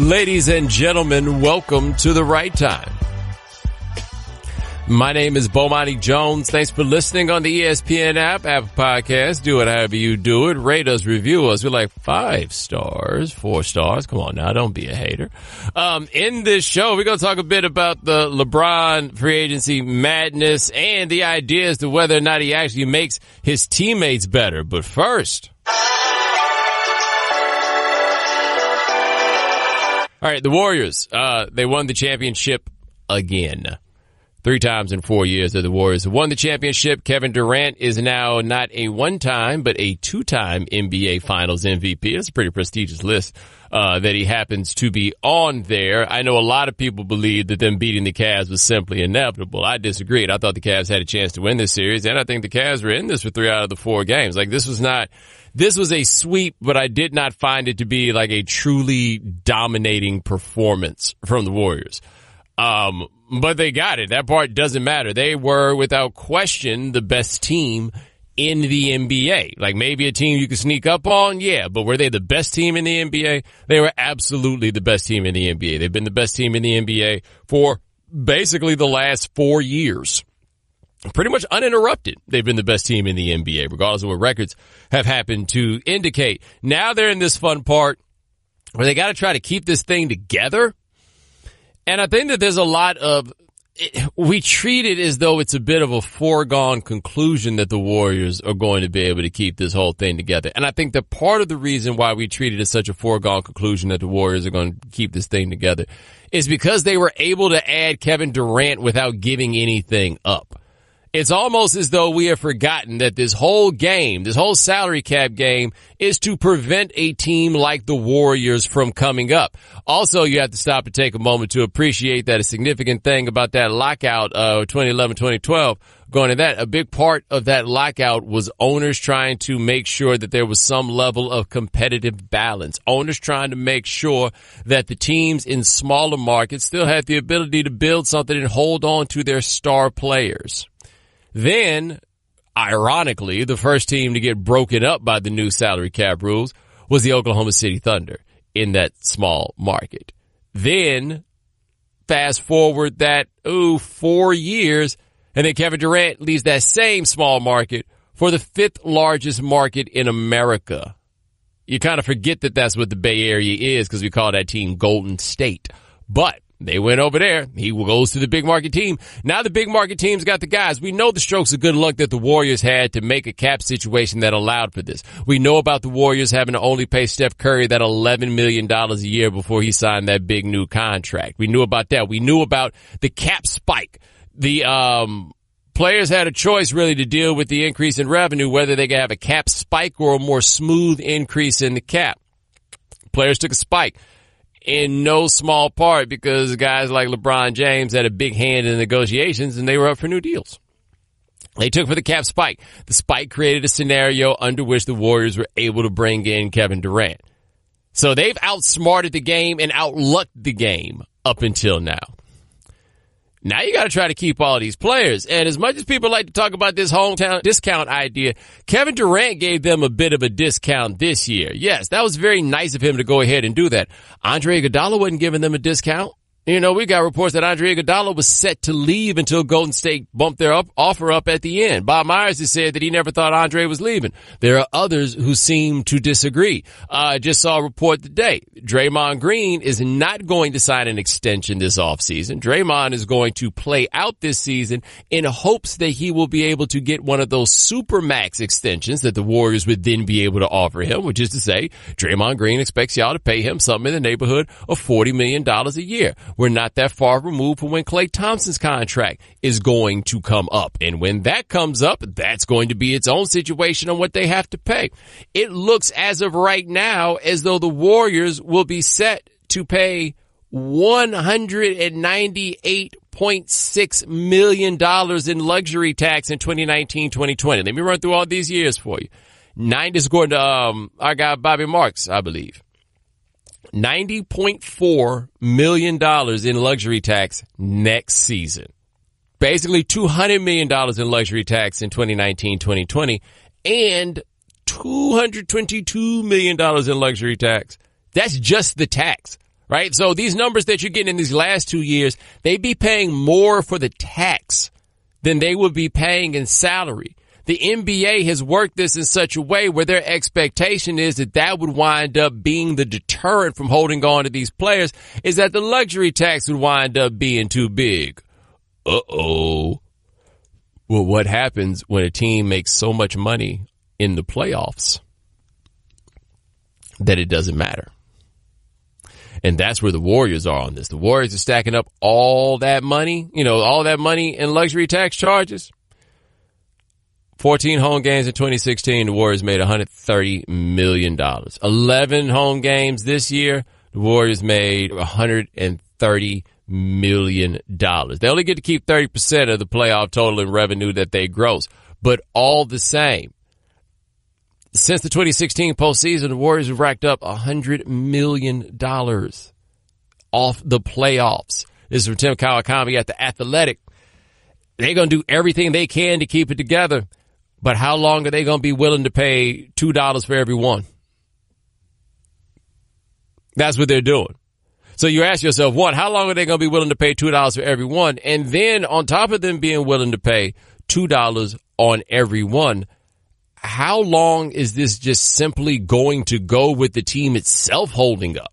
Ladies and gentlemen, welcome to The Right Time. My name is Bomani Jones. Thanks for listening on the ESPN app, Apple Podcasts. Do it however you do it. Rate us, review us. We're like 5 stars, 4 stars. Come on now, don't be a hater. In this show, we're going to talk a bit about the LeBron free agency madness and the idea as to whether or not he actually makes his teammates better. But first... All right, the Warriors, they won the championship again. 3 times in 4 years that the Warriors have won the championship. Kevin Durant is now not a 1-time, but a 2-time NBA Finals MVP. That's a pretty prestigious list that he happens to be on there. I know a lot of people believe that them beating the Cavs was simply inevitable. I disagreed. I thought the Cavs had a chance to win this series, and I think the Cavs were in this for 3 out of the 4 games. Like, this was a sweep, but I did not find it to be like a truly dominating performance from the Warriors. But they got it. That part doesn't matter. They were, without question, the best team in the NBA. Like, maybe a team you could sneak up on, yeah, but were they the best team in the NBA? They were absolutely the best team in the NBA. They've been the best team in the NBA for basically the last 4 years. Pretty much uninterrupted. They've been the best team in the NBA, regardless of what records have happened to indicate. Now they're in this fun part where they got to try to keep this thing together. And I think that there's a lot of, we treat it as though it's a bit of a foregone conclusion that the Warriors are going to be able to keep this whole thing together. And I think that part of the reason why we treat it as such a foregone conclusion that the Warriors are going to keep this thing together is because they were able to add Kevin Durant without giving anything up. It's almost as though we have forgotten that this whole game, this whole salary cap game, is to prevent a team like the Warriors from coming up. Also, you have to stop and take a moment to appreciate that a significant thing about that lockout of 2011-2012, going to that, a big part of that lockout was owners trying to make sure that there was some level of competitive balance. Owners trying to make sure that the teams in smaller markets still had the ability to build something and hold on to their star players. Then, ironically, the first team to get broken up by the new salary cap rules was the Oklahoma City Thunder in that small market. Then, fast forward that, 4 years, and then Kevin Durant leaves that same small market for the 5th largest market in America. You kind of forget that that's what the Bay Area is because we call that team Golden State. But they went over there. He goes to the big market team. Now the big market team's got the guys. We know the strokes of good luck that the Warriors had to make a cap situation that allowed for this. We know about the Warriors having to only pay Steph Curry that $11 million a year before he signed that big new contract. We knew about that. We knew about the cap spike. The players had a choice really to deal with the increase in revenue, whether they could have a cap spike or a more smooth increase in the cap. Players took a spike. In no small part because guys like LeBron James had a big hand in the negotiations and they were up for new deals. They took for the cap spike. The spike created a scenario under which the Warriors were able to bring in Kevin Durant. So they've outsmarted the game and outlucked the game up until now. Now you got to try to keep all these players. And as much as people like to talk about this hometown discount idea, Kevin Durant gave them a bit of a discount this year. Yes, that was very nice of him to go ahead and do that. Andre Iguodala wasn't giving them a discount. You know, we got reports that Andre Iguodala was set to leave until Golden State bumped their offer up at the end. Bob Myers has said that he never thought Andre was leaving. There are others who seem to disagree. I just saw a report today. Draymond Green is not going to sign an extension this offseason. Draymond is going to play out this season in hopes that he will be able to get one of those supermax extensions that the Warriors would then be able to offer him, which is to say, Draymond Green expects y'all to pay him something in the neighborhood of $40 million a year. We're not that far removed from when Klay Thompson's contract is going to come up. And when that comes up, that's going to be its own situation on what they have to pay. It looks as of right now as though the Warriors will be set to pay $198.6 million in luxury tax in 2019-2020. Let me run through all these years for you. This is going to our guy Bobby Marks, I believe. $90.4 million in luxury tax next season. Basically $200 million in luxury tax in 2019-2020 and $222 million in luxury tax. That's just the tax. right? So these numbers that you're getting in these last 2 years, they'd be paying more for the tax than they would be paying in salary. The NBA has worked this in such a way where their expectation is that that would wind up being the deterrent from holding on to these players, is that the luxury tax would wind up being too big. Uh-oh. Well, what happens when a team makes so much money in the playoffs that it doesn't matter? And that's where the Warriors are on this. The Warriors are stacking up all that money, all that money in luxury tax charges. 14 home games in 2016, the Warriors made $130 million. 11 home games this year, the Warriors made $130 million. They only get to keep 30% of the playoff total in revenue that they gross. But all the same, since the 2016 postseason, the Warriors have racked up $100 million off the playoffs. This is from Tim Kawakami at The Athletic. They're going to do everything they can to keep it together. But how long are they going to be willing to pay $2 for every one? That's what they're doing. So you ask yourself, one, how long are they going to be willing to pay $2 for every one? And then on top of them being willing to pay $2 on every one, how long is this just simply going to go with the team itself holding up?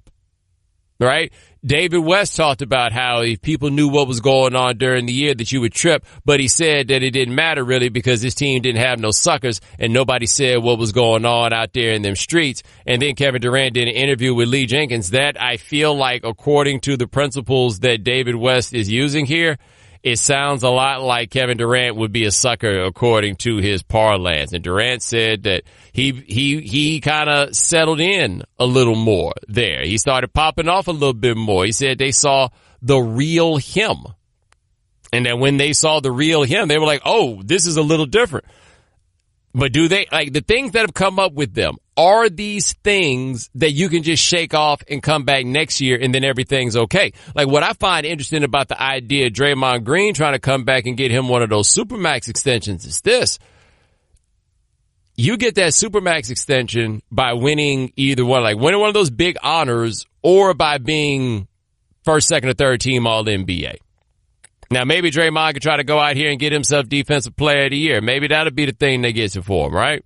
Right? David West talked about how if people knew what was going on during the year that you would trip, but he said that it didn't matter really because his team didn't have no suckers and nobody said what was going on out there in them streets. And then Kevin Durant did an interview with Lee Jenkins that I feel like, according to the principles that David West is using here, it sounds a lot like Kevin Durant would be a sucker according to his parlance. And Durant said that he kind of settled in a little more there. He started popping off a little bit more. He said they saw the real him. And then when they saw the real him, they were like, oh, this is a little different. But do they, like, the things that have come up with them, are these things that you can just shake off and come back next year and then everything's okay? Like, what I find interesting about the idea of Draymond Green trying to come back and get him one of those Supermax extensions is this. You get that Supermax extension by winning either one, like winning one of those big honors or by being first, second, or third team All-NBA. Now, maybe Draymond could try to go out here and get himself Defensive Player of the Year. Maybe that'll be the thing that gets it for him, right?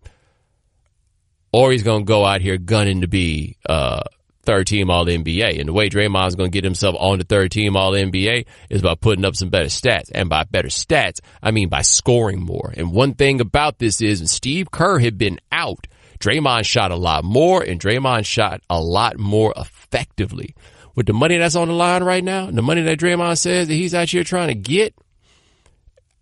Or he's going to go out here gunning to be third team All-NBA. And the way Draymond's going to get himself on the third team All-NBA is by putting up some better stats. And by better stats, I mean by scoring more. And one thing about this is when Steve Kerr had been out, Draymond shot a lot more, and Draymond shot a lot more effectively. With the money that's on the line right now, the money that Draymond says that he's out here trying to get,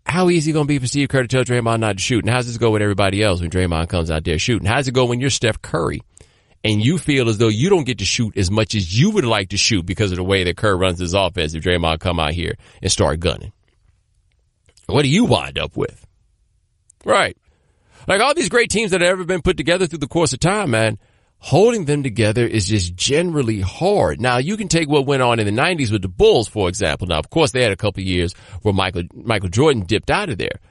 how easy is it going to be for Steve Kerr to tell Draymond not to shoot? And how does this go with everybody else when Draymond comes out there shooting? How does it go when you're Steph Curry and you feel as though you don't get to shoot as much as you would like to shoot because of the way that Kerr runs his offense if Draymond come out here and start gunning? What do you wind up with? Right. Like all these great teams that have ever been put together through the course of time, man, holding them together is just generally hard. Now, you can take what went on in the 90s with the Bulls, for example. Now, of course, they had a couple of years where Michael Jordan dipped out of there.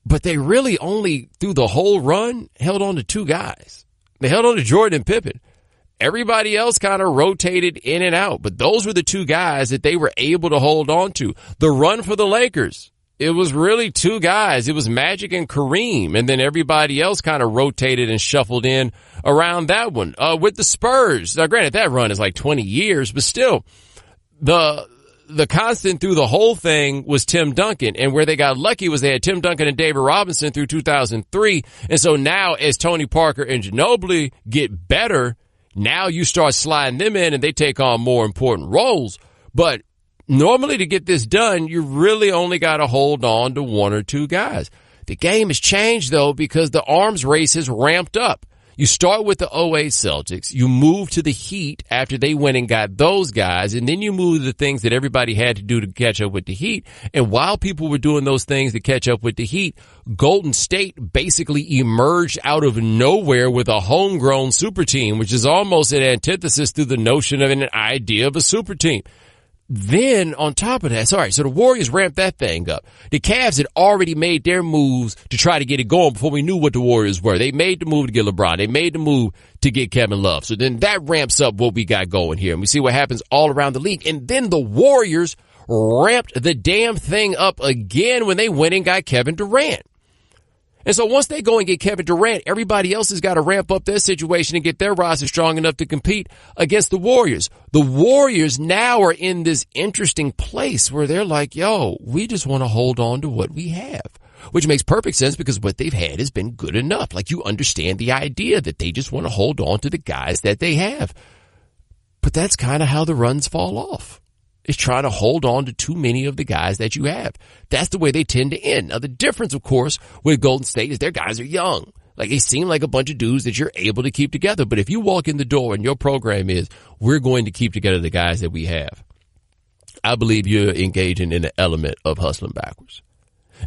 But they really only, through the whole run, held on to two guys. They held on to Jordan and Pippen. Everybody else kind of rotated in and out. But those were the two guys that they were able to hold on to. The run for the Lakers, it was really two guys. It was Magic and Kareem. And then everybody else kind of rotated and shuffled in around that one. With the Spurs, now granted that run is like 20 years, but still the constant through the whole thing was Tim Duncan. And where they got lucky was they had Tim Duncan and David Robinson through 2003. And so now as Tony Parker and Ginobili get better, now you start sliding them in and they take on more important roles. But normally to get this done, you really only got to hold on to one or two guys. The game has changed, though, because the arms race has ramped up. You start with the 08 Celtics. You move to the Heat after they went and got those guys. And then you move to the things that everybody had to do to catch up with the Heat. And while people were doing those things to catch up with the Heat, Golden State basically emerged out of nowhere with a homegrown super team, which is almost an antithesis to the notion of an idea of a super team. Then on top of that, so the Warriors ramped that thing up. The Cavs had already made their moves to try to get it going before we knew what the Warriors were. They made the move to get LeBron. They made the move to get Kevin Love. So then that ramps up what we got going here. And we see what happens all around the league. And then the Warriors ramped the damn thing up again when they went and got Kevin Durant. And so once they go and get Kevin Durant, everybody else has got to ramp up their situation and get their roster strong enough to compete against the Warriors. The Warriors now are in this interesting place where they're like, yo, we just want to hold on to what we have, which makes perfect sense because what they've had has been good enough. Like, you understand the idea that they just want to hold on to the guys that they have. But that's kind of how the runs fall off. Is trying to hold on to too many of the guys that you have. That's the way they tend to end. Now, the difference, of course, with Golden State is their guys are young. Like, they seem like a bunch of dudes that you're able to keep together. But if you walk in the door and your program is, we're going to keep together the guys that we have, I believe you're engaging in the element of hustling backwards.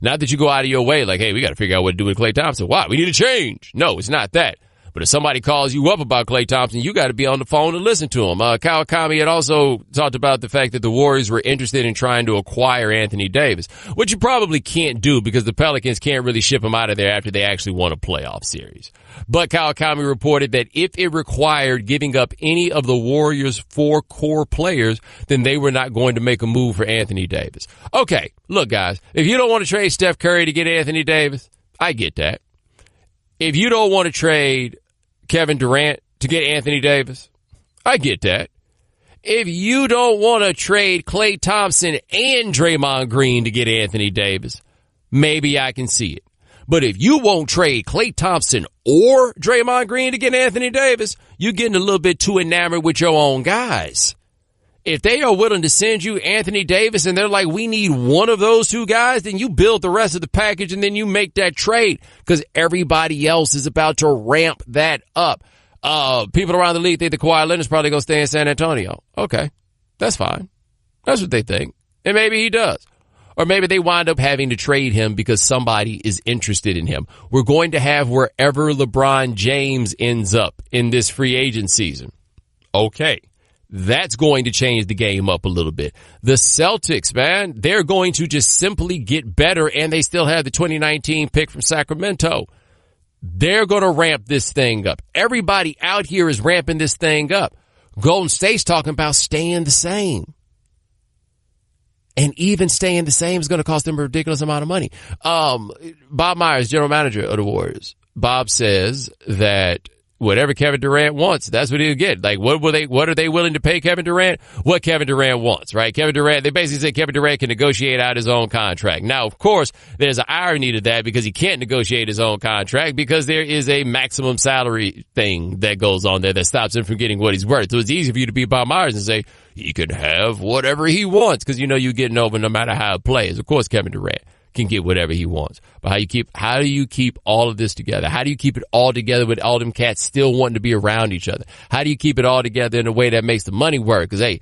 Not that you go out of your way like, hey, we got to figure out what to do with Klay Thompson. Why? We need to change. No, it's not that. But if somebody calls you up about Klay Thompson, you got to be on the phone and listen to him. Kawakami had also talked about the fact that the Warriors were interested in trying to acquire Anthony Davis, which you probably can't do because the Pelicans can't really ship him out of there after they actually won a playoff series. But Kawakami reported that if it required giving up any of the Warriors' 4 core players, then they were not going to make a move for Anthony Davis. Okay, look, guys, if you don't want to trade Steph Curry to get Anthony Davis, I get that. If you don't want to trade Kevin Durant to get Anthony Davis, I get that. If you don't want to trade Klay Thompson and Draymond Green to get Anthony Davis, maybe I can see it. But if you won't trade Klay Thompson or Draymond Green to get Anthony Davis, you're getting a little bit too enamored with your own guys. If they are willing to send you Anthony Davis and they're like, we need one of those 2 guys, then you build the rest of the package and then you make that trade because everybody else is about to ramp that up. People around the league think that Kawhi Leonard's probably going to stay in San Antonio. Okay, that's fine. That's what they think. And maybe he does. Or maybe they wind up having to trade him because somebody is interested in him. We're going to have wherever LeBron James ends up in this free agent season. Okay. That's going to change the game up a little bit. The Celtics, man, they're going to just simply get better, and they still have the 2019 pick from Sacramento. They're going to ramp this thing up. Everybody out here is ramping this thing up. Golden State's talking about staying the same. And even staying the same is going to cost them a ridiculous amount of money. Bob Myers, general manager of the Warriors, Bob says that whatever Kevin Durant wants, that's what he'll get. Like, what are they willing to pay Kevin Durant? What Kevin Durant wants, right? Kevin Durant, they basically say Kevin Durant can negotiate out his own contract. Now, of course, there's an irony to that because he can't negotiate his own contract because there is a maximum salary thing that goes on there that stops him from getting what he's worth. So it's easy for you to be Bob Myers and say, he can have whatever he wants because you know you're getting over no matter how it plays. Of course, Kevin Durant can get whatever he wants. But how do you keep all of this together? How do you keep it all together with all them cats still wanting to be around each other? How do you keep it all together in a way that makes the money work? Because, hey,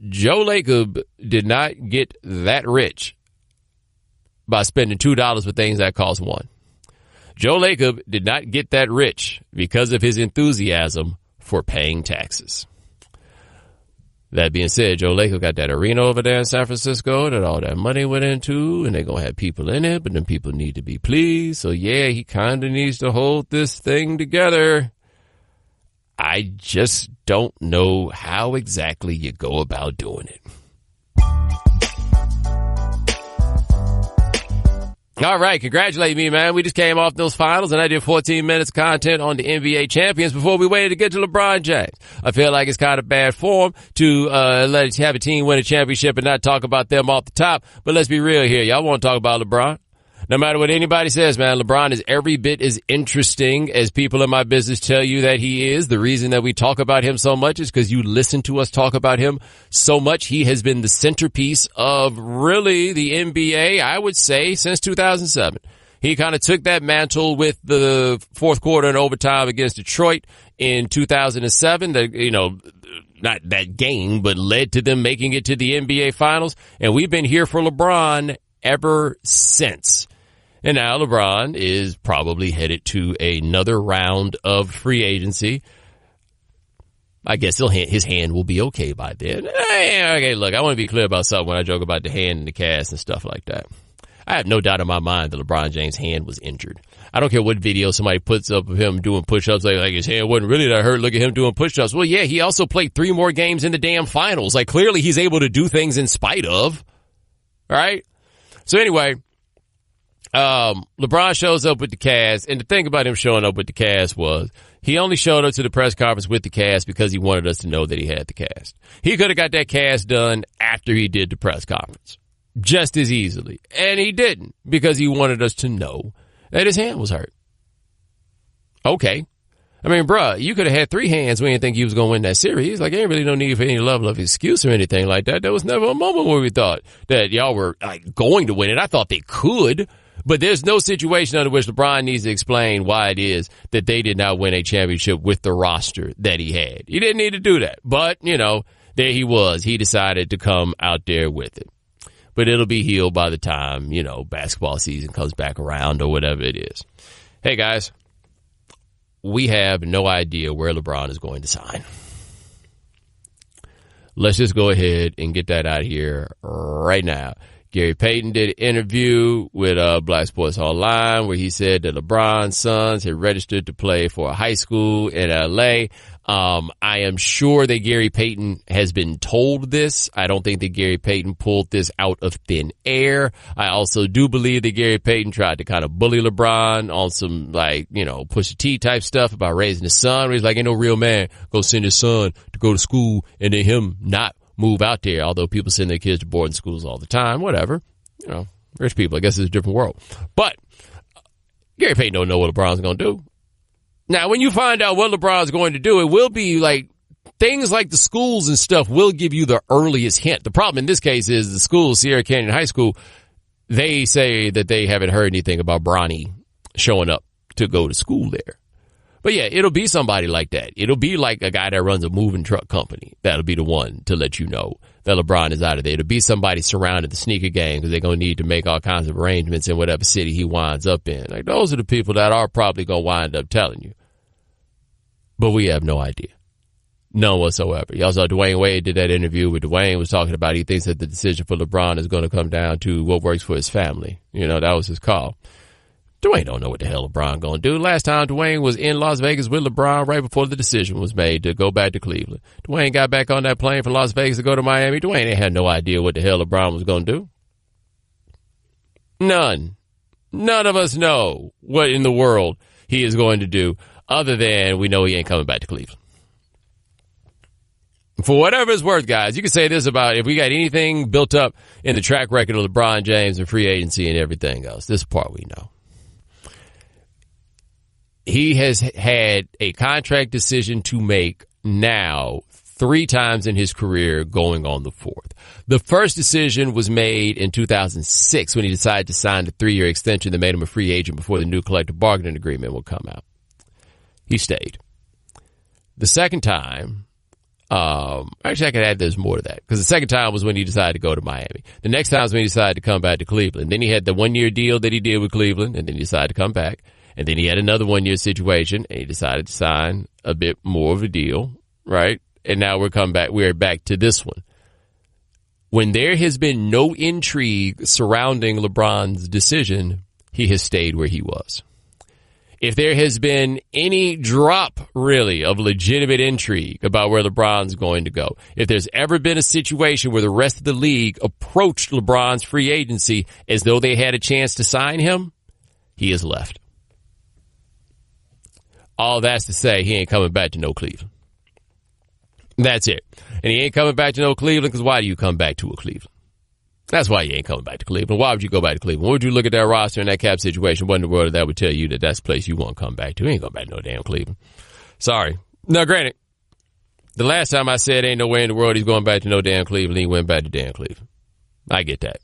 Joe Lacob did not get that rich by spending $2 for things that cost $1. Joe Lacob did not get that rich because of his enthusiasm for paying taxes. That being said, Joe Lacob got that arena over there in San Francisco that all that money went into, and they're going to have people in it, but then people need to be pleased. So, yeah, he kind of needs to hold this thing together. I just don't know how exactly you go about doing it. All right, congratulate me, man. We just came off those finals, and I did 14 minutes of content on the NBA champions before we waited to get to LeBron James. I feel like it's kind of bad form to have a team win a championship and not talk about them off the top. But let's be real here. Y'all want to talk about LeBron? No matter what anybody says, man, LeBron is every bit as interesting as people in my business tell you that he is. The reason that we talk about him so much is because you listen to us talk about him so much. He has been the centerpiece of really the NBA, I would say, since 2007. He kind of took that mantle with the fourth quarter and overtime against Detroit in 2007. Not that game, but led to them making it to the NBA Finals. And we've been here for LeBron ever since. And now LeBron is probably headed to another round of free agency. I guess his hand will be okay by then. Okay, look, I want to be clear about something when I joke about the hand and the cast and stuff like that. I have no doubt in my mind that LeBron James' hand was injured. I don't care what video somebody puts up of him doing push-ups, like his hand wasn't really that hurt. Look at him doing push-ups. Well, yeah, he also played 3 more games in the damn finals. Like, clearly he's able to do things in spite of. All right? So anyway, LeBron shows up with the cast, and the thing about him showing up with the cast was he only showed up to the press conference with the cast because he wanted us to know that he had the cast. He could have got that cast done after he did the press conference, just as easily. And he didn't, because he wanted us to know that his hand was hurt. Okay. I mean, bruh, you could have had 3 hands when you didn't think you was going to win that series. Like, ain't really no need for any level of excuse or anything like that. There was never a moment where we thought that y'all were like going to win it. I thought they could, but there's no situation under which LeBron needs to explain why it is that they did not win a championship with the roster that he had. He didn't need to do that. But, you know, there he was. He decided to come out there with it. But it'll be healed by the time, you know, basketball season comes back around or whatever it is. Hey, guys. We have no idea where LeBron is going to sign. Let's just go ahead and get that out here right now. Gary Payton did an interview with Black Sports Online where he said that LeBron's sons had registered to play for a high school in L.A. I am sure that Gary Payton has been told this. I don't think that Gary Payton pulled this out of thin air. I also do believe that Gary Payton tried to kind of bully LeBron on some, like, you know, Pusha T type stuff about raising his son. Where he's like, ain't no real man go send his son to go to school and then him not move out there. Although people send their kids to boarding schools all the time, whatever. You know, rich people. I guess it's a different world. But Gary Payton don't know what LeBron's going to do. Now, when you find out what LeBron's going to do, it will be like things like the schools and stuff will give you the earliest hint. The problem in this case is the school, Sierra Canyon High School, they say that they haven't heard anything about Bronny showing up to go to school there. But yeah, it'll be somebody like that. It'll be like a guy that runs a moving truck company. That'll be the one to let you know that LeBron is out of there. It'll be somebody surrounding the sneaker game because they're going to need to make all kinds of arrangements in whatever city he winds up in. Like, those are the people that are probably going to wind up telling you. But we have no idea. None whatsoever. Y'all saw Dwayne Wade did that interview with Dwayne was talking about he thinks that the decision for LeBron is going to come down to what works for his family. You know, that was his call. Dwayne don't know what the hell LeBron going to do. Last time Dwayne was in Las Vegas with LeBron right before the decision was made to go back to Cleveland. Dwayne got back on that plane from Las Vegas to go to Miami. Dwayne ain't had no idea what the hell LeBron was going to do. None. None of us know what in the world he is going to do other than we know he ain't coming back to Cleveland. For whatever it's worth, guys, you can say this about if we got anything built up in the track record of LeBron James and free agency and everything else. This part we know. He has had a contract decision to make now 3 times in his career, going on the 4th. The first decision was made in 2006 when he decided to sign the 3-year extension that made him a free agent before the new collective bargaining agreement would come out. He stayed. The second time, actually I could add there's more to that, because the second time was when he decided to go to Miami. The next time was when he decided to come back to Cleveland. Then he had the 1-year deal that he did with Cleveland, and then he decided to come back. And then he had another 1-year situation, and he decided to sign a bit more of a deal, right? And now we're back to this one. When there has been no intrigue surrounding LeBron's decision, he has stayed where he was. If there has been any drop, really, of legitimate intrigue about where LeBron's going to go, if there's ever been a situation where the rest of the league approached LeBron's free agency as though they had a chance to sign him, he has left. All that's to say, he ain't coming back to no Cleveland. That's it. And he ain't coming back to no Cleveland because why do you come back to a Cleveland? That's why you ain't coming back to Cleveland. Why would you go back to Cleveland? What would you look at that roster and that cap situation? What in the world that would tell you that that's the place you want to come back to? He ain't going back to no damn Cleveland. Sorry. Now, granted, the last time I said ain't no way in the world he's going back to no damn Cleveland, he went back to damn Cleveland. I get that.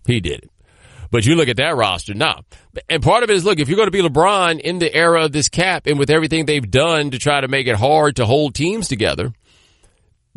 He did it. But you look at that roster, nah. And part of it is, look, if you're going to be LeBron in the era of this cap and with everything they've done to try to make it hard to hold teams together,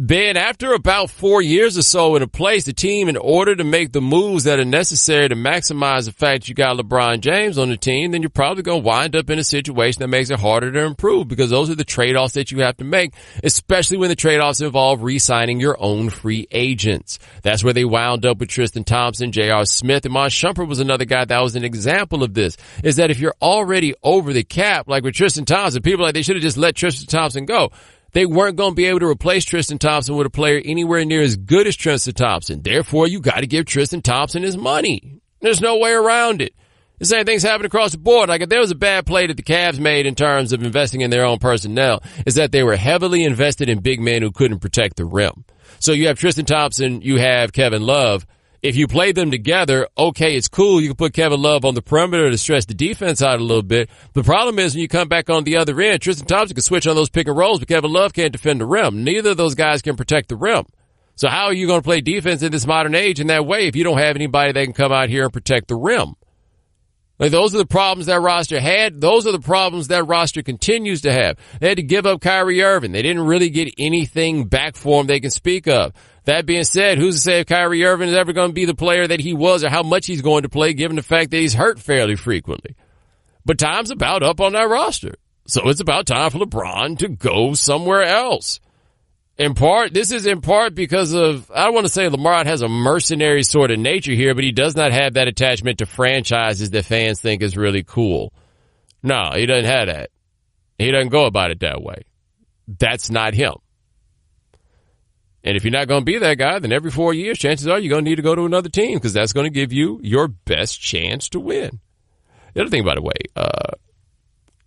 Then after about 4 years or so in a place, the team, in order to make the moves that are necessary to maximize the fact you got LeBron James on the team, then you're probably going to wind up in a situation that makes it harder to improve, because those are the trade-offs that you have to make, especially when the trade-offs involve re-signing your own free agents. That's where they wound up with Tristan Thompson, J.R. Smith, and Mon Shumpert was another guy that was an example of this, is that if you're already over the cap, like with Tristan Thompson, people are like, they should have just let Tristan Thompson go. They weren't going to be able to replace Tristan Thompson with a player anywhere near as good as Tristan Thompson. Therefore, you got to give Tristan Thompson his money. There's no way around it. The same thing's happened across the board. Like, if there was a bad play that the Cavs made in terms of investing in their own personnel, is that they were heavily invested in big men who couldn't protect the rim. So you have Tristan Thompson, you have Kevin Love. If you play them together, okay, it's cool. You can put Kevin Love on the perimeter to stretch the defense out a little bit. The problem is when you come back on the other end, Tristan Thompson can switch on those pick and rolls, but Kevin Love can't defend the rim. Neither of those guys can protect the rim. So how are you going to play defense in this modern age in that way if you don't have anybody that can come out here and protect the rim? Like, those are the problems that roster had. Those are the problems that roster continues to have. They had to give up Kyrie Irving. They didn't really get anything back for him they can speak of. That being said, who's to say if Kyrie Irving is ever going to be the player that he was, or how much he's going to play, given the fact that he's hurt fairly frequently? But time's about up on that roster. So it's about time for LeBron to go somewhere else. This is in part because of, I don't want to say LeBron has a mercenary sort of nature here, but he does not have that attachment to franchises that fans think is really cool. No, he doesn't have that. He doesn't go about it that way. That's not him. And if you're not going to be that guy, then every 4 years, chances are you're going to need to go to another team, because that's going to give you your best chance to win. The other thing, by the way,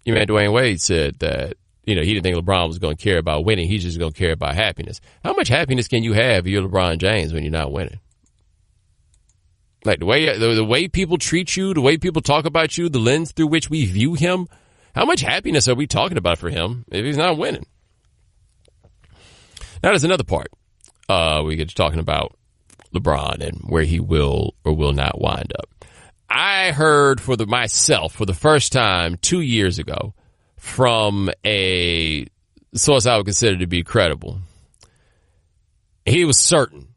your man Dwayne Wade said that, he didn't think LeBron was going to care about winning. He's just going to care about happiness. How much happiness can you have if you're LeBron James when you're not winning? Like, the way people treat you, the way people talk about you, the lens through which we view him, how much happiness are we talking about for him if he's not winning? Now, there's another part. We get to talking about LeBron and where he will or will not wind up. I heard myself for the first time 2 years ago from a source I would consider to be credible. He was certain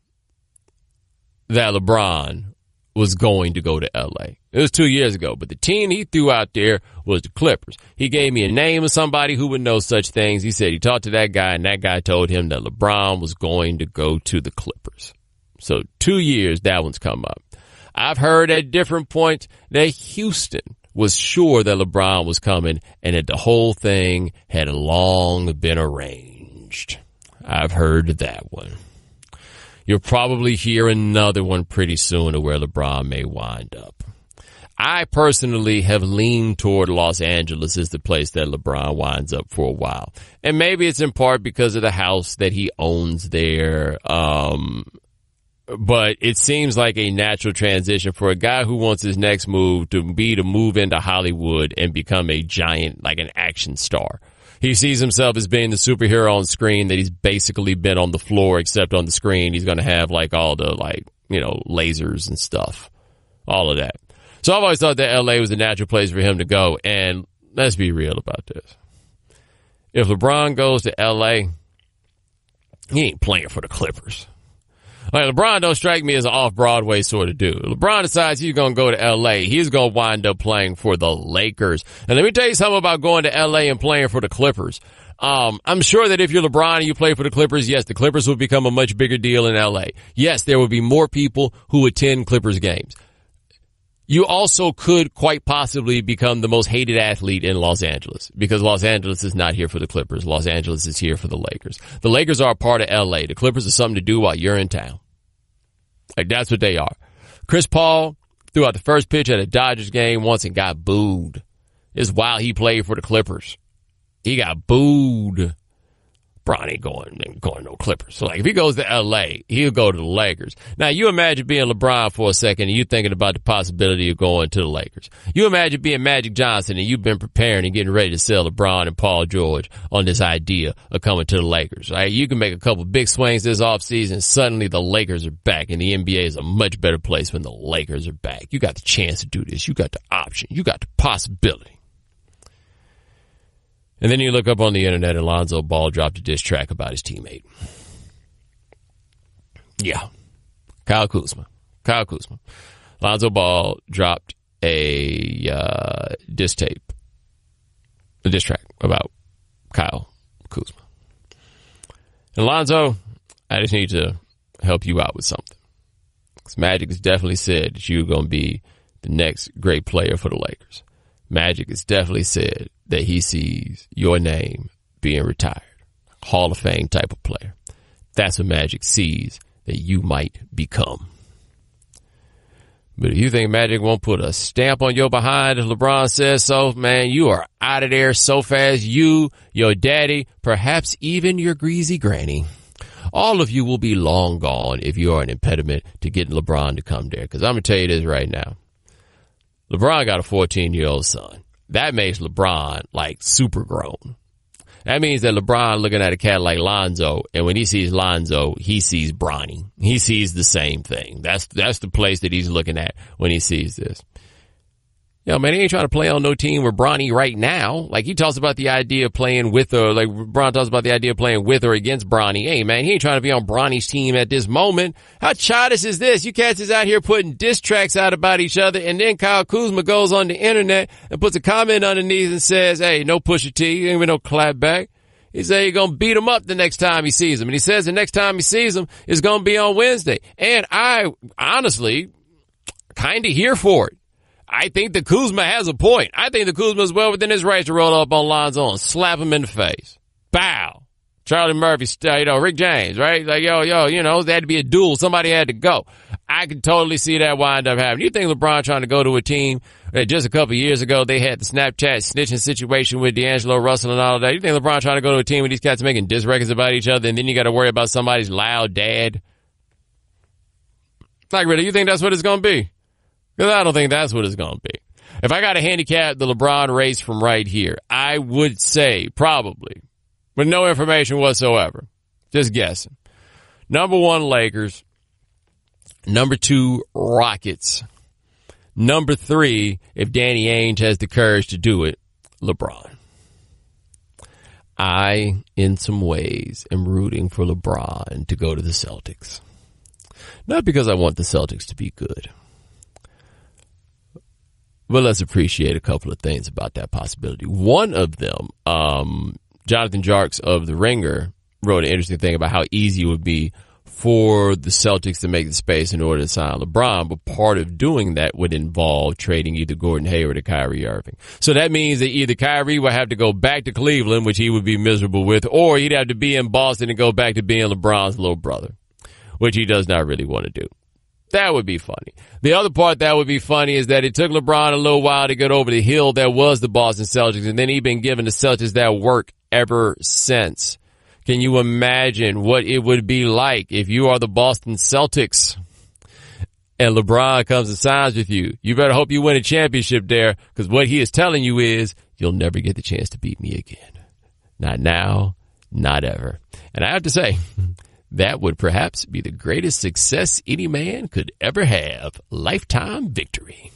that LeBron was going to go to L.A. It was 2 years ago, but the team he threw out there was the Clippers. He gave me a name of somebody who would know such things. He said he talked to that guy, and that guy told him that LeBron was going to go to the Clippers. So 2 years, that one's come up. I've heard at different points that Houston was sure that LeBron was coming and that the whole thing had long been arranged. I've heard that one. You'll probably hear another one pretty soon of where LeBron may wind up. I personally have leaned toward Los Angeles as the place that LeBron winds up for a while. And maybe it's in part because of the house that he owns there. But it seems like a natural transition for a guy who wants his next move to move into Hollywood and become a giant, like an action star. He sees himself as being the superhero on screen that he's basically been on the floor, except on the screen he's going to have like all the lasers and stuff, all of that. So I've always thought that L.A. was a natural place for him to go. And let's be real about this. If LeBron goes to L.A., he ain't playing for the Clippers. Like, LeBron don't strike me as an off-Broadway sort of dude. LeBron decides he's going to go to L.A. He's going to wind up playing for the Lakers. And let me tell you something about going to L.A. and playing for the Clippers. I'm sure that if you're LeBron and you play for the Clippers, yes, the Clippers will become a much bigger deal in L.A. Yes, there will be more people who attend Clippers games. You also could quite possibly become the most hated athlete in Los Angeles, because Los Angeles is not here for the Clippers. Los Angeles is here for the Lakers. The Lakers are a part of L.A. The Clippers are something to do while you're in town. Like, that's what they are. Chris Paul threw out the first pitch at a Dodgers game once and got booed. It's while he played for the Clippers. He got booed. LeBron ain't going no Clippers. So, like, if he goes to L.A., he'll go to the Lakers. Now, you imagine being LeBron for a second and you thinking about the possibility of going to the Lakers. You imagine being Magic Johnson and you've been preparing and getting ready to sell LeBron and Paul George on this idea of coming to the Lakers. Right? You can make a couple big swings this offseason. Suddenly, the Lakers are back, and the NBA is a much better place when the Lakers are back. You got the chance to do this. You got the option. You got the possibility. And then you look up on the internet and Lonzo Ball dropped a diss track about his teammate. Yeah. Kyle Kuzma. Lonzo Ball dropped a diss track about Kyle Kuzma. And Lonzo, I just need to help you out with something. Because Magic has definitely said that you're going to be the next great player for the Lakers. Magic has definitely said that he sees your name being retired. Hall of Fame type of player. That's what Magic sees that you might become. But if you think Magic won't put a stamp on your behind, if LeBron says so, man, you are out of there so fast. You, your daddy, perhaps even your greasy granny. All of you will be long gone if you are an impediment to getting LeBron to come there. Because I'm going to tell you this right now. LeBron got a 14-year-old son. That makes LeBron like super grown. That means that LeBron looking at a cat like Lonzo, and when he sees Lonzo, he sees Bronny. He sees the same thing. That's the place that he's looking at when he sees this. Yo, man, he ain't trying to play on no team with Bronny right now. Like, he talks about the idea of playing with or, like, LeBron talks about the idea of playing with or against Bronny. Hey, man, he ain't trying to be on Bronny's team at this moment. How childish is this? You cats is out here putting diss tracks out about each other, and then Kyle Kuzma goes on the internet and puts a comment underneath and says, hey, no Pusha T, ain't with no clap back. He said he's going to beat him up the next time he sees him. And he says the next time he sees him is going to be on Wednesday. And I honestly kind of here for it. I think the Kuzma has a point. I think the Kuzma is well within his rights to roll up on Lonzo and slap him in the face. Bow. Charlie Murphy, Rick James, right? Like, yo, there had to be a duel. Somebody had to go. I could totally see that wind up happening. You think LeBron trying to go to a team that just a couple of years ago they had the Snapchat snitching situation with D'Angelo Russell and all of that? You think LeBron trying to go to a team with these cats making diss records about each other and then you got to worry about somebody's loud dad? Like, really, you think that's what it's going to be? Because I don't think that's what it's going to be. If I got to handicap the LeBron race from right here, I would say probably, with no information whatsoever, just guessing. Number 1, Lakers. Number 2, Rockets. Number 3, if Danny Ainge has the courage to do it, LeBron. I, in some ways, am rooting for LeBron to go to the Celtics. Not because I want the Celtics to be good. But let's appreciate a couple of things about that possibility. One of them, Jonathan Jarks of The Ringer wrote an interesting thing about how easy it would be for the Celtics to make the space in order to sign LeBron, but part of doing that would involve trading either Gordon Hayward or Kyrie Irving. So that means that either Kyrie would have to go back to Cleveland, which he would be miserable with, or he'd have to be in Boston and go back to being LeBron's little brother, which he does not really want to do. That would be funny. The other part that would be funny is that it took LeBron a little while to get over the hill that was the Boston Celtics, and then he's been giving the Celtics that work ever since. Can you imagine what it would be like if you are the Boston Celtics and LeBron comes and signs with you? You better hope you win a championship there, because what he is telling you is you'll never get the chance to beat me again. Not now, not ever. And I have to say, that would perhaps be the greatest success any man could ever have. Lifetime victory.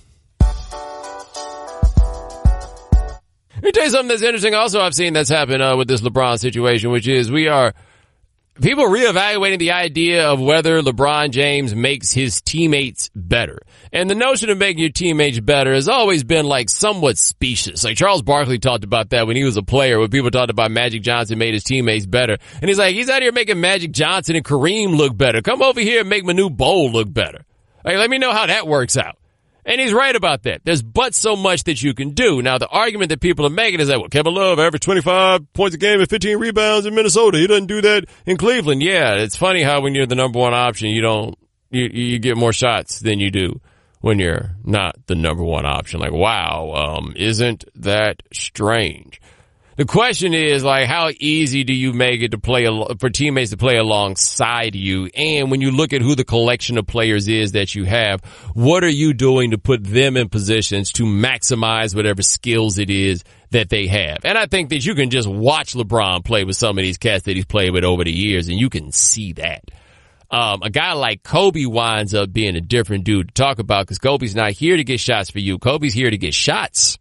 Let me tell you something that's interesting also I've seen that's happened with this LeBron situation, which is people reevaluating the idea of whether LeBron James makes his teammates better. And the notion of making your teammates better has always been like somewhat specious. Like Charles Barkley talked about that when he was a player, when people talked about Magic Johnson made his teammates better. And he's like, he's out here making Magic Johnson and Kareem look better. Come over here and make Manu Bol look better. Like, let me know how that works out. And he's right about that. There's but so much that you can do. Now, the argument that people are making is that, well, Kevin Love averaged 25 points a game and 15 rebounds in Minnesota. He doesn't do that in Cleveland. Yeah, it's funny how when you're the number 1 option, you get more shots than you do when you're not the number 1 option. Like, wow, isn't that strange? The question is, like, how easy do you make it to play for teammates to play alongside you? And when you look at who the collection of players is that you have, what are you doing to put them in positions to maximize whatever skills it is that they have? And I think that you can just watch LeBron play with some of these cats that he's played with over the years, and you can see that. A guy like Kobe winds up being a different dude to talk about, because Kobe's not here to get shots for you. Kobe's here to get shots.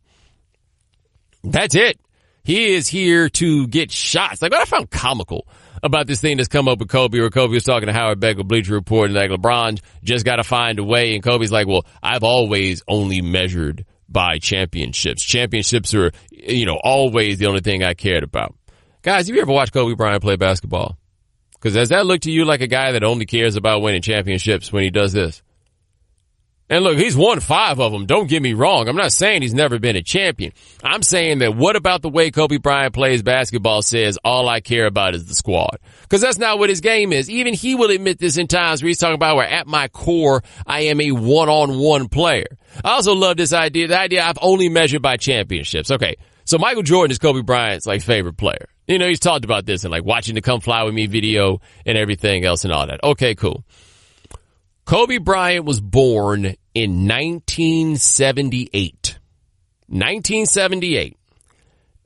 That's it. He is here to get shots. Like, what I found comical about this thing that's come up with Kobe, or Kobe was talking to Howard Beck with Bleacher Report, and like, LeBron just got to find a way. And Kobe's like, well, I've always only measured by championships. Championships are, always the only thing I cared about. Guys, have you ever watched Kobe Bryant play basketball? Because does that look to you like a guy that only cares about winning championships when he does this? And look, he's won 5 of them. Don't get me wrong. I'm not saying he's never been a champion. I'm saying that what about the way Kobe Bryant plays basketball says all I care about is the squad? Because that's not what his game is. Even he will admit this in times where he's talking about where at my core, I am a one-on-one player. I also love this idea, the idea I've only measured by championships. Okay, so Michael Jordan is Kobe Bryant's favorite player. He's talked about this and watching the Come Fly With Me video and everything else and all that. Okay, cool. Kobe Bryant was born in 1978. 1978.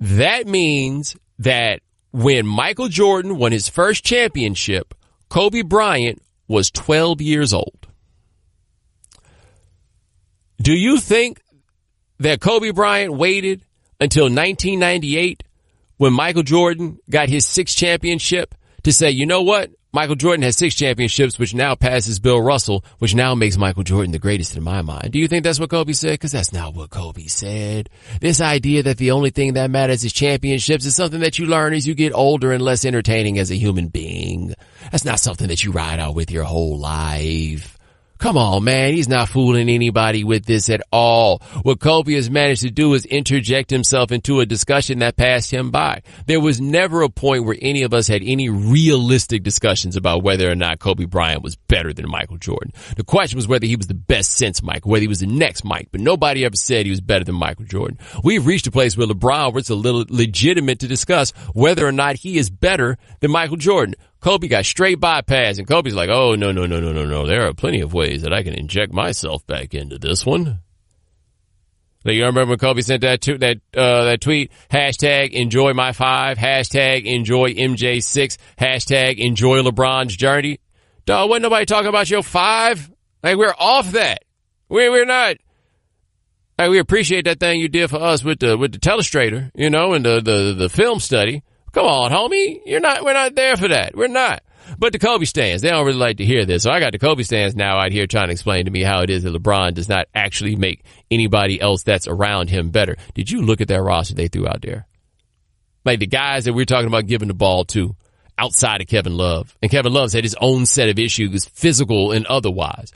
That means that when Michael Jordan won his first championship, Kobe Bryant was 12 years old. Do you think that Kobe Bryant waited until 1998 when Michael Jordan got his 6th championship to say, you know what? Michael Jordan has 6 championships, which now passes Bill Russell, which now makes Michael Jordan the greatest in my mind. Do you think that's what Kobe said? Because that's not what Kobe said. This idea that the only thing that matters is championships is something that you learn as you get older and less entertaining as a human being. That's not something that you ride out with your whole life. Come on, man. He's not fooling anybody with this at all. What Kobe has managed to do is interject himself into a discussion that passed him by. There was never a point where any of us had any realistic discussions about whether or not Kobe Bryant was better than Michael Jordan. The question was whether he was the best since Mike, whether he was the next Mike, but nobody ever said he was better than Michael Jordan. We've reached a place where LeBron, where it's a little legitimate to discuss whether or not he is better than Michael Jordan. Kobe got straight bypass, and Kobe's like, oh, no. There are plenty of ways that I can inject myself back into this one. Like, you remember when Kobe sent that tweet, hashtag enjoy my 5, hashtag enjoy MJ6, hashtag enjoy LeBron's journey? Dog, wasn't nobody talking about your 5? We're off that. We're not. We appreciate that thing you did for us with the telestrator, and the film study. Come on, homie. We're not there for that. We're not. But the Kobe stands, they don't really like to hear this. So I got the Kobe stands now out here trying to explain to me how it is that LeBron does not actually make anybody else that's around him better. Did you look at that roster they threw out there? The guys that we're talking about giving the ball to outside of Kevin Love. And Kevin Love's had his own set of issues, physical and otherwise.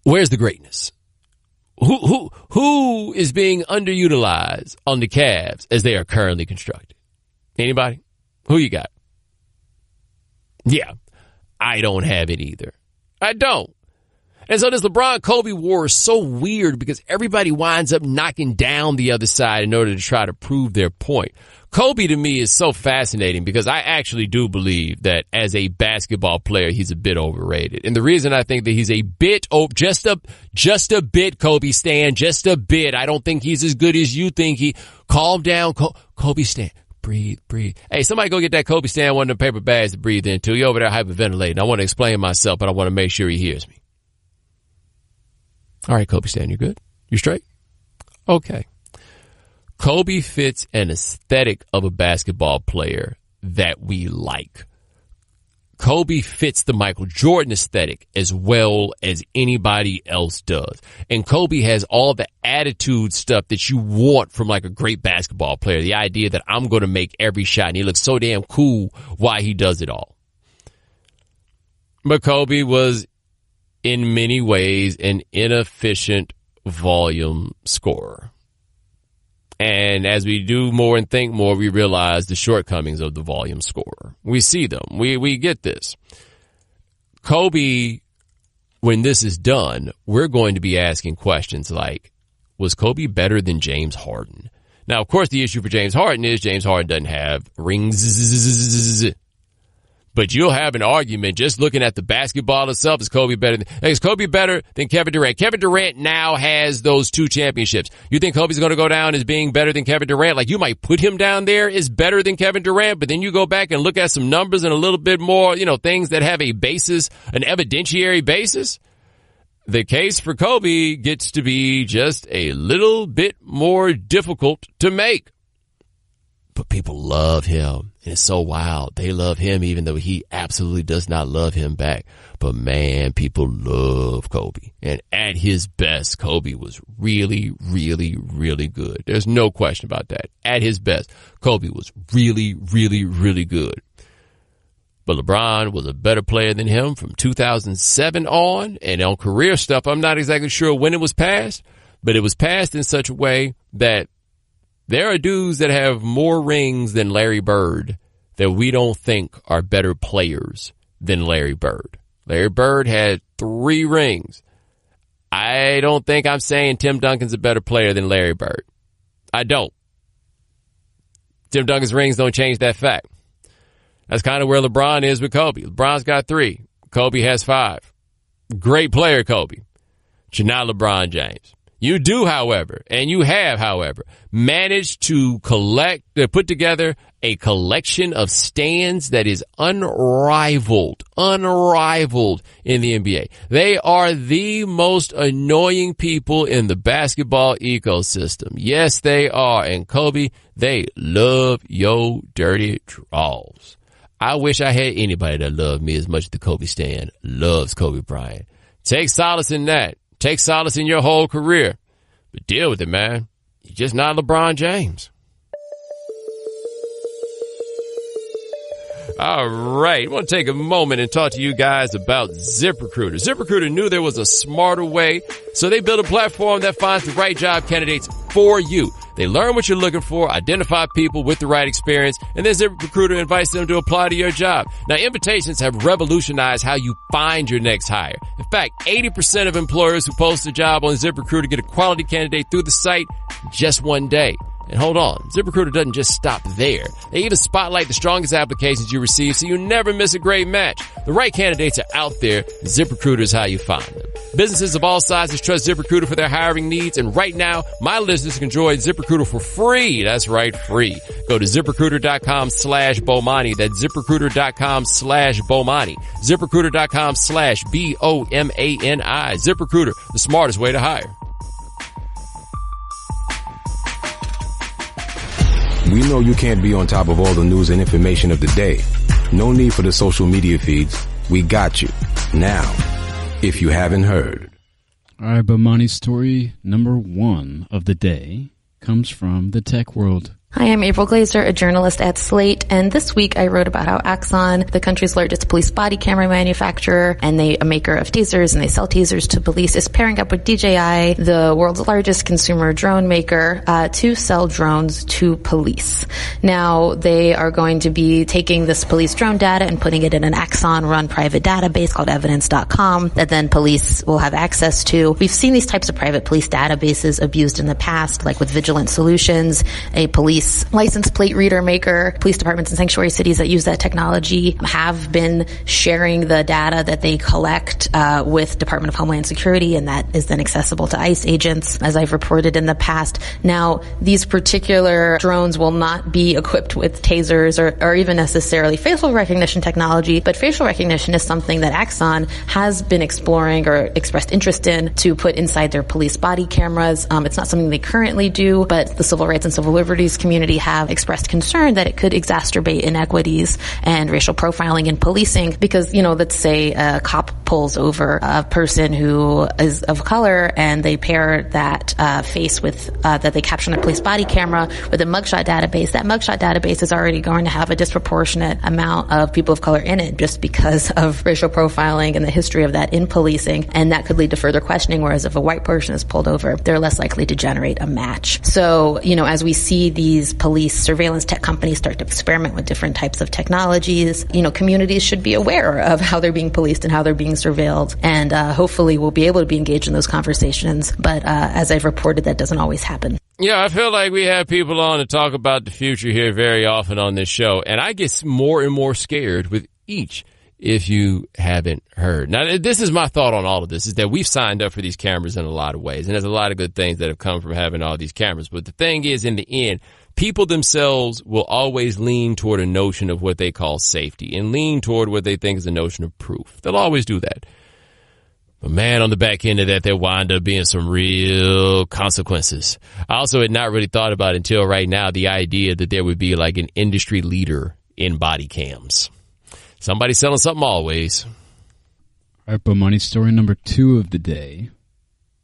Where's the greatness? Who is being underutilized on the Cavs as they are currently constructed? Anybody? Who you got? Yeah, I don't have it either. I don't. And so this LeBron-Kobe war is so weird because everybody winds up knocking down the other side in order to try to prove their point. Kobe to me is so fascinating because I actually do believe that as a basketball player, he's a bit overrated. And the reason I think that he's a bit, just a bit, Kobe Stan, just a bit. I don't think he's as good as you think calm down, Kobe Stan. Breathe. Hey, somebody go get that Kobe Stan one of them paper bags to breathe into. You're over there hyperventilating. I want to explain myself, but I want to make sure he hears me. All right, Kobe Stan, you good? You straight? Okay. Kobe fits an aesthetic of a basketball player that we like. Kobe fits the Michael Jordan aesthetic as well as anybody else does. And Kobe has all the attitude stuff that you want from a great basketball player. The idea that I'm going to make every shot, and he looks so damn cool while he does it all. But Kobe was in many ways an inefficient volume scorer. And as we do more and think more, we realize the shortcomings of the volume scorer. We see them. We get this. Kobe, when this is done, we're going to be asking questions like, was Kobe better than James Harden? Now, of course, the issue for James Harden is James Harden doesn't have rings. But you'll have an argument just looking at the basketball itself. Is Kobe better than Kevin Durant? Kevin Durant now has those 2 championships. You think Kobe's going to go down as being better than Kevin Durant? You might put him down there as better than Kevin Durant, but then you go back and look at some numbers and a little bit more, things that have a basis, an evidentiary basis. The case for Kobe gets to be just a little bit more difficult to make. but people love him. And it's so wild. They love him even though he absolutely does not love him back. But man, people love Kobe. And at his best, Kobe was really, really, really good. There's no question about that. At his best, Kobe was really, really, really good. But LeBron was a better player than him from 2007 on. And on career stuff, I'm not exactly sure when it was passed, but it was passed in such a way that there are dudes that have more rings than Larry Bird that we don't think are better players than Larry Bird. Larry Bird had 3 rings. I don't think I'm saying Tim Duncan's a better player than Larry Bird. I don't. Tim Duncan's rings don't change that fact. That's kind of where LeBron is with Kobe. LeBron's got 3. Kobe has 5. Great player, Kobe. But you're not LeBron James. You do, however, and you have, however, managed to put together a collection of stands that is unrivaled in the NBA. They are the most annoying people in the basketball ecosystem. Yes, they are. And Kobe, they love your dirty draws. I wish I had anybody that loved me as much as the Kobe stan loves Kobe Bryant. Take solace in that. Take solace in your whole career. But deal with it, man. You're just not LeBron James. All right. I want to take a moment and talk to you guys about ZipRecruiter. ZipRecruiter knew there was a smarter way, so they built a platform that finds the right job candidates for you. They learn what you're looking for, identify people with the right experience, and then ZipRecruiter invites them to apply to your job. Now, invitations have revolutionized how you find your next hire. In fact, 80% of employers who post a job on ZipRecruiter get a quality candidate through the site in just one day. And hold on, ZipRecruiter doesn't just stop there. They even spotlight the strongest applications you receive so you never miss a great match. The right candidates are out there. ZipRecruiter is how you find them. Businesses of all sizes trust ZipRecruiter for their hiring needs. And right now, my listeners can join ZipRecruiter for free. That's right, free. Go to ZipRecruiter.com/Bomani. That's ZipRecruiter.com/Bomani. ZipRecruiter.com/BOMANI. ZipRecruiter, the smartest way to hire. We know you can't be on top of all the news and information of the day. No need for the social media feeds. We got you. Now, if you haven't heard. All right, Bomani, story number 1 of the day comes from the tech world. Hi, I'm April Glazer, a journalist at Slate, and this week I wrote about how Axon, the country's largest police body camera manufacturer, and a maker of tasers, and they sell tasers to police, is pairing up with DJI, the world's largest consumer drone maker, to sell drones to police. Now, they are going to be taking this police drone data and putting it in an Axon-run private database called evidence.com that then police will have access to. We've seen these types of private police databases abused in the past, like with Vigilant Solutions, a police license plate reader maker. Police departments in sanctuary cities that use that technology have been sharing the data that they collect with Department of Homeland Security, and that is then accessible to ICE agents, as I've reported in the past. Now, these particular drones will not be equipped with tasers or even necessarily facial recognition technology, but facial recognition is something that Axon has been exploring or expressed interest in to put inside their police body cameras. It's not something they currently do, but the civil rights and civil liberties community have expressed concern that it could exacerbate inequities and racial profiling in policing because, let's say a cop pulls over a person who is of color and they pair that face with that they capture on a police body camera with a mugshot database. That mugshot database is already going to have a disproportionate amount of people of color in it just because of racial profiling and the history of that in policing, and that could lead to further questioning, whereas if a white person is pulled over, they're less likely to generate a match. So, as we see these police surveillance tech companies start to experiment with different types of technologies, communities should be aware of how they're being policed and how they're being surveilled, and hopefully we'll be able to be engaged in those conversations. But as I've reported, that doesn't always happen. Yeah, I feel like we have people on to talk about the future here very often on this show, and I get more and more scared with each. If you haven't heard. Now, this is my thought on all of this, is that we've signed up for these cameras in a lot of ways, and there's a lot of good things that have come from having all these cameras. But the thing is, in the end, people themselves will always lean toward a notion of what they call safety and lean toward what they think is a notion of proof. They'll always do that. But man, on the back end of that, there wind up being some real consequences. I also had not really thought about until right now the idea that there would be like an industry leader in body cams. Somebody selling something always. All right, Bomani, story number 2 of the day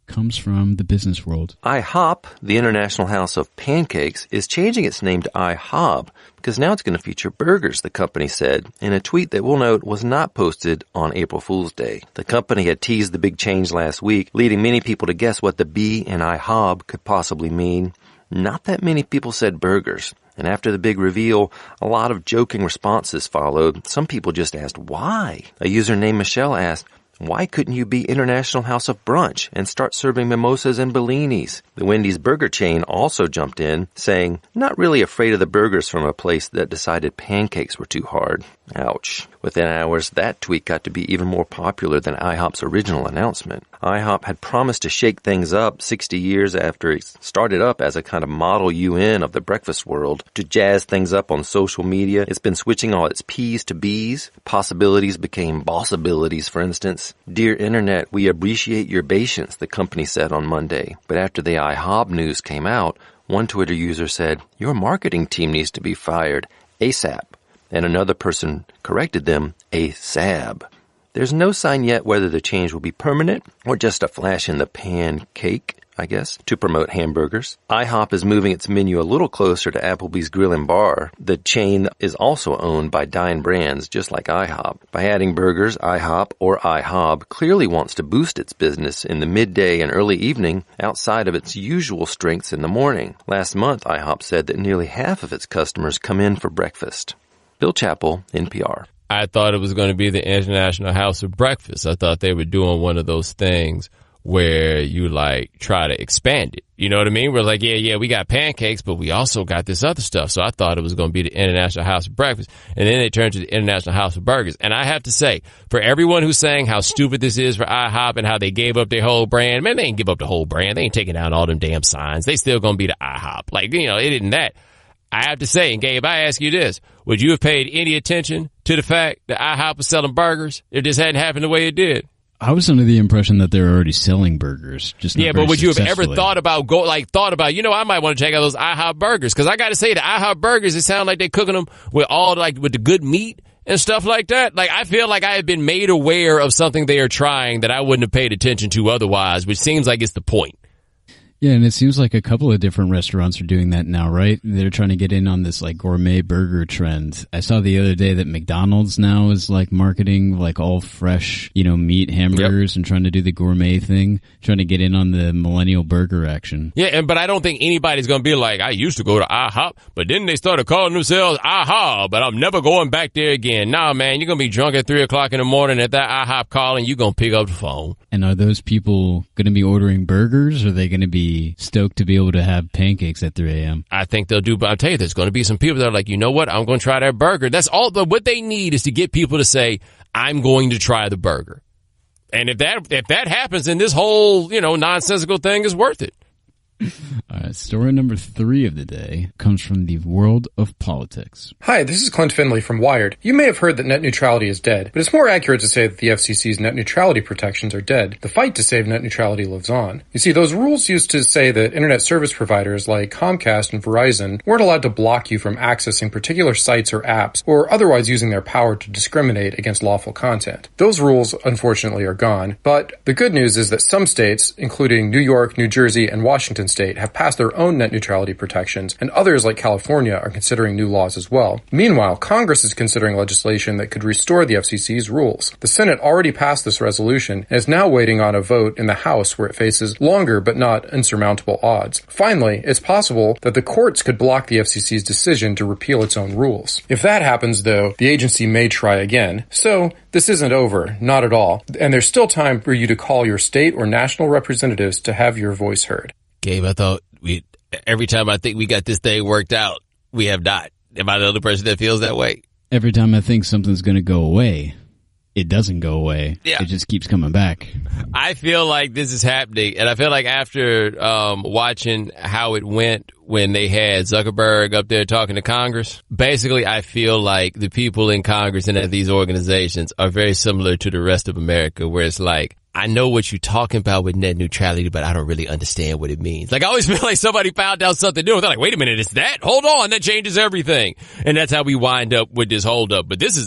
comes from the business world. IHOP, the International House of Pancakes, is changing its name to IHOB because now it's going to feature burgers, the company said, in a tweet that we'll note was not posted on April Fool's Day. The company had teased the big change last week, leading many people to guess what the B in IHOB could possibly mean. Not that many people said burgers. And after the big reveal, a lot of joking responses followed. Some people just asked why. A user named Michelle asked, why couldn't you be International House of Brunch and start serving mimosas and bellinis? The Wendy's burger chain also jumped in, saying, not really afraid of the burgers from a place that decided pancakes were too hard. Ouch. Within hours, that tweet got to be even more popular than IHOP's original announcement. IHOP had promised to shake things up 60 years after it started up as a kind of model UN of the breakfast world. To jazz things up on social media, it's been switching all its P's to B's. Possibilities became bossabilities, for instance. Dear Internet, we appreciate your patience, the company said on Monday. But after the IHOP news came out, one Twitter user said, your marketing team needs to be fired ASAP. And another person corrected them, ASAB. There's no sign yet whether the change will be permanent or just a flash in the pan cake, I guess, to promote hamburgers. IHOP is moving its menu a little closer to Applebee's Grill and Bar. The chain is also owned by Dine Brands, just like IHOP. By adding burgers, IHOP or IHOB clearly wants to boost its business in the midday and early evening outside of its usual strengths in the morning. Last month, IHOP said that nearly half of its customers come in for breakfast. Bill Chappell, NPR. I thought it was going to be the International House of Breakfast. I thought they were doing one of those things where you like try to expand it. You know what I mean? We're like, yeah, we got pancakes, but we also got this other stuff. So I thought it was going to be the International House of Breakfast. And then they turned to the International House of Burgers. And I have to say, for everyone who's saying how stupid this is for IHOP and how they gave up their whole brand, man, they ain't give up the whole brand. They ain't taking down all them damn signs. They still going to be the IHOP. Like, you know, it isn't that. I have to say, and Gabe, I ask you this, would you have paid any attention to the fact that IHOP was selling burgers if this hadn't happened the way it did? I was under the impression that they were already selling burgers. Just not but would you have ever successfully. thought about, I might want to check out those IHOP burgers? Because I got to say, the IHOP burgers, it sounds like they're cooking them with with the good meat and stuff like that. Like, I feel like I have been made aware of something they are trying that I wouldn't have paid attention to otherwise, which seems like it's the point. Yeah, and it seems like a couple of different restaurants are doing that now, right? They're trying to get in on this like gourmet burger trend. I saw the other day that McDonald's now is like marketing like all fresh, meat hamburgers and trying to do the gourmet thing, trying to get in on the millennial burger action. Yeah, but I don't think anybody's going to be like, I used to go to IHOP, but then they started calling themselves IHOP, but I'm never going back there again. Nah, man, you're going to be drunk at 3 o'clock in the morning at that IHOP call and you're going to pick up the phone. And are those people going to be ordering burgers or are they going to be stoked to be able to have pancakes at 3 a.m.? I think they'll do, but I'll tell you, there's going to be some people that are like, you know what, I'm going to try that burger. That's all, what they need is to get people to say, I'm going to try the burger. And if that happens, then this whole, nonsensical thing is worth it. All right, story number 3 of the day comes from the world of politics. Hi, this is Clint Finley from Wired. You may have heard that net neutrality is dead, but it's more accurate to say that the FCC's net neutrality protections are dead. The fight to save net neutrality lives on. You see, those rules used to say that internet service providers like Comcast and Verizon weren't allowed to block you from accessing particular sites or apps, or otherwise using their power to discriminate against lawful content. Those rules, unfortunately, are gone, but the good news is that some states, including New York, New Jersey, and Washington State, have passed their own net neutrality protections, and others like California are considering new laws as well. Meanwhile, Congress is considering legislation that could restore the FCC's rules. The Senate already passed this resolution and is now waiting on a vote in the House where it faces longer but not insurmountable odds. Finally, it's possible that the courts could block the FCC's decision to repeal its own rules. If that happens, though, the agency may try again. So, this isn't over, not at all, and there's still time for you to call your state or national representatives to have your voice heard. Gabe, I thought every time I think we got this thing worked out, we have not. Am I the other person that feels that way? Every time I think something's going to go away, it doesn't go away. Yeah. It just keeps coming back. I feel like this is happening, and I feel like after watching how it went when they had Zuckerberg up there talking to Congress, basically I feel like the people in Congress and at these organizations are very similar to the rest of America, where it's like, I know what you're talking about with net neutrality, but I don't really understand what it means. Like, I always feel like somebody found out something new. They're like, wait a minute, it's that? Hold on, that changes everything. And that's how we wind up with this holdup. But this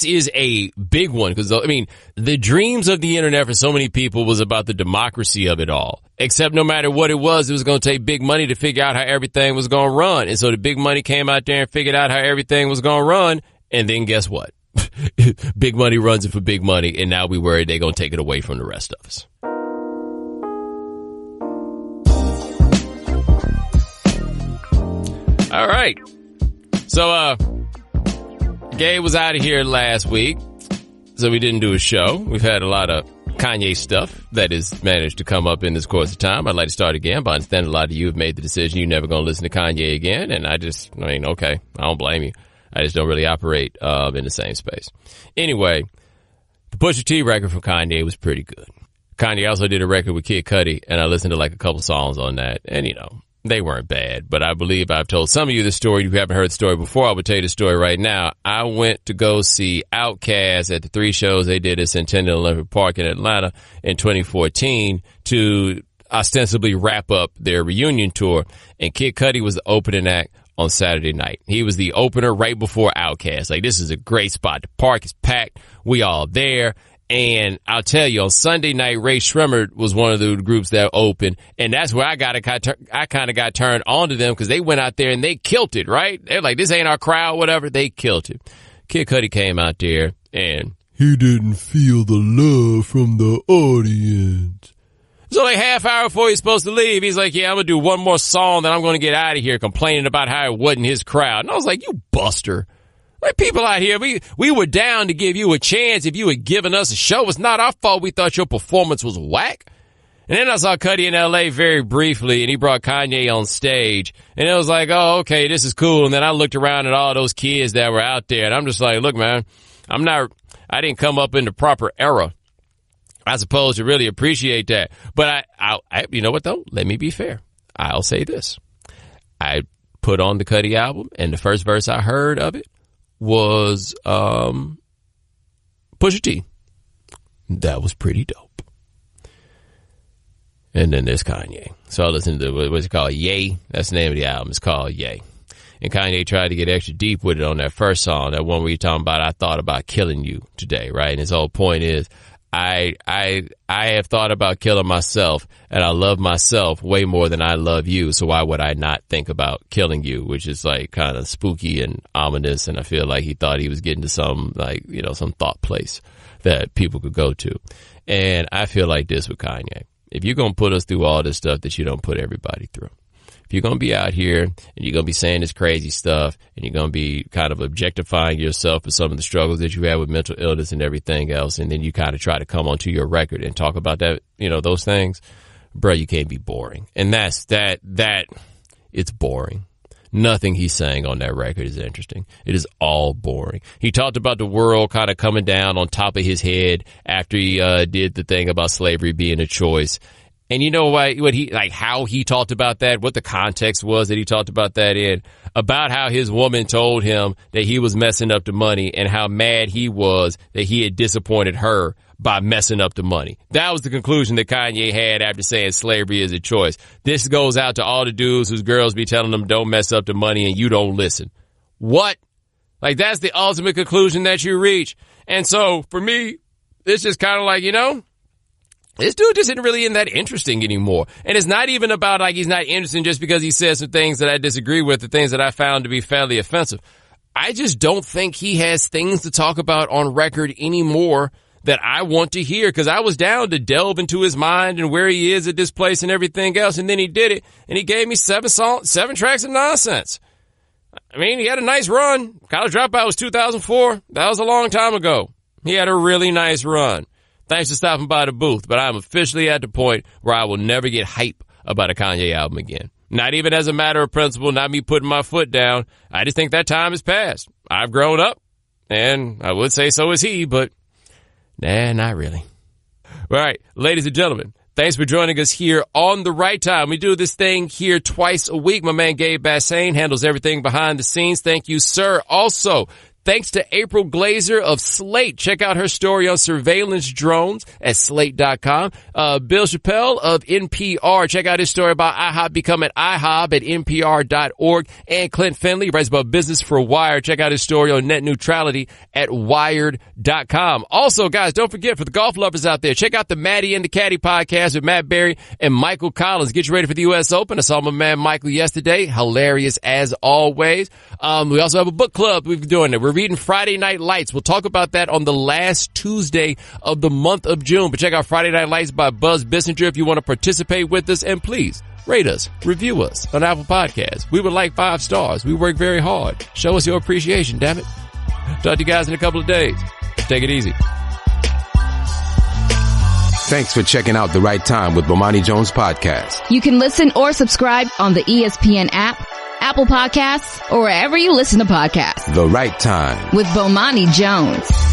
is a big one because, I mean, the dreams of the internet for so many people was about the democracy of it all. Except no matter what it was going to take big money to figure out how everything was going to run. And so the big money came out there and figured out how everything was going to run. And then guess what? Big money runs it for big money, and now we worry they're going to take it away from the rest of us. All right. So, Gabe was out of here last week, so we didn't do a show. We've had a lot of Kanye stuff that has managed to come up in this course of time. I'd like to start again, but I understand a lot of you have made the decision you're never going to listen to Kanye again, and okay, I don't blame you. I just don't really operate in the same space. Anyway, the Pusha T record from Kanye was pretty good. Kanye also did a record with Kid Cudi, and I listened to like a couple songs on that, and they weren't bad. But I believe I've told some of you this story. If you haven't heard the story before, I would tell you the story right now. I went to go see Outkast at the 3 shows they did at Centennial Olympic Park in Atlanta in 2014 to ostensibly wrap up their reunion tour, and Kid Cudi was the opening act on Saturday night. He was the opener right before Outkast. Like, this is a great spot. The park is packed. We all there. And I'll tell you, on Sunday night, Ray Shremmerd was one of the groups that opened. And that's where I kind of got turned on to them because they went out there and they killed it, right? They're like, this ain't our crowd, whatever. They killed it. Kid Cudi came out there and he didn't feel the love from the audience. So like half hour before he's supposed to leave, he's like, yeah, I'm going to do one more song, then I'm going to get out of here, complaining about how it wasn't his crowd. And I was like, you buster. Like, people out here, we were down to give you a chance if you had given us a show. It's not our fault we thought your performance was whack. And then I saw Cudi in L.A. very briefly, and he brought Kanye on stage. And it was like, oh, okay, this is cool. And then I looked around at all those kids that were out there, and I'm just like, look, man, I didn't come up in the proper era, I suppose, to really appreciate that. But I you know what, though? Let me be fair. I'll say this. I put on the Cudi album, and the first verse I heard of it was Pusha T. That was pretty dope. And then there's Kanye. So I listened to what's it called? Yay. That's the name of the album. It's called Yay. And Kanye tried to get extra deep with it on that first song, that one where you're talking about, I thought about killing you today, right? And his whole point is, I have thought about killing myself, and I love myself way more than I love you. So why would I not think about killing you? Which is like kind of spooky and ominous. And I feel like he thought he was getting to some, like, some thought place that people could go to. And I feel like this with Kanye. If you're going to put us through all this stuff that you don't put everybody through, if you're going to be out here and you're going to be saying this crazy stuff and you're going to be kind of objectifying yourself for some of the struggles that you have with mental illness and everything else, and then you kind of try to come onto your record and talk about that, those things, bro, you can't be boring. And that's it's boring. Nothing he's saying on that record is interesting. It is all boring. He talked about the world kind of coming down on top of his head after he did the thing about slavery being a choice. And you know how he talked about that, what the context was that he talked about that in, about how his woman told him that he was messing up the money and how mad he was that he had disappointed her by messing up the money. That was the conclusion that Kanye had after saying slavery is a choice. This goes out to all the dudes whose girls be telling them don't mess up the money and you don't listen. What? Like, that's the ultimate conclusion that you reach. And so for me, it's just kind of like, this dude just isn't really that interesting anymore. And it's not even about like he's not interesting just because he says some things that I disagree with, the things that I found to be fairly offensive. I just don't think he has things to talk about on record anymore that I want to hear, because I was down to delve into his mind and where he is at this place and everything else. And then he did it, and he gave me 7 tracks of nonsense. I mean, he had a nice run. College Dropout was 2004. That was a long time ago. He had a really nice run. Thanks for stopping by the booth, but I'm officially at the point where I will never get hype about a Kanye album again. Not even as a matter of principle, not me putting my foot down. I just think that time has passed. I've grown up, and I would say so has he, but nah, not really. All right, ladies and gentlemen, thanks for joining us here on The Right Time. We do this thing here twice a week. My man Gabe Bassane handles everything behind the scenes. Thank you, sir. Also, Thanks to April Glazer of Slate. Check out her story on surveillance drones at slate.com. Bill Chappelle of NPR. Check out his story about IHOP becoming IHOB at npr.org. And Clint Finley writes about business for Wired. Check out his story on net neutrality at wired.com. Also, guys, don't forget, for the golf lovers out there, check out the Maddie and the Caddy podcast with Matt Berry and Michael Collins. Get you ready for the U.S. Open. I saw my man Michael yesterday. Hilarious as always. We also have a book club we've been doing it. We're reading Friday Night Lights. We'll talk about that on the last Tuesday of the month of June. But check out Friday Night Lights by Buzz Bissinger if you want to participate with us. And please rate us, review us on Apple Podcasts. We would like 5 stars. We work very hard. Show us your appreciation, damn it. Talk to you guys in a couple of days. Take it easy. Thanks for checking out The Right Time with Bomani Jones podcast. You can listen or subscribe on the ESPN app, Apple Podcasts, or wherever you listen to podcasts. The Right Time with Bomani Jones.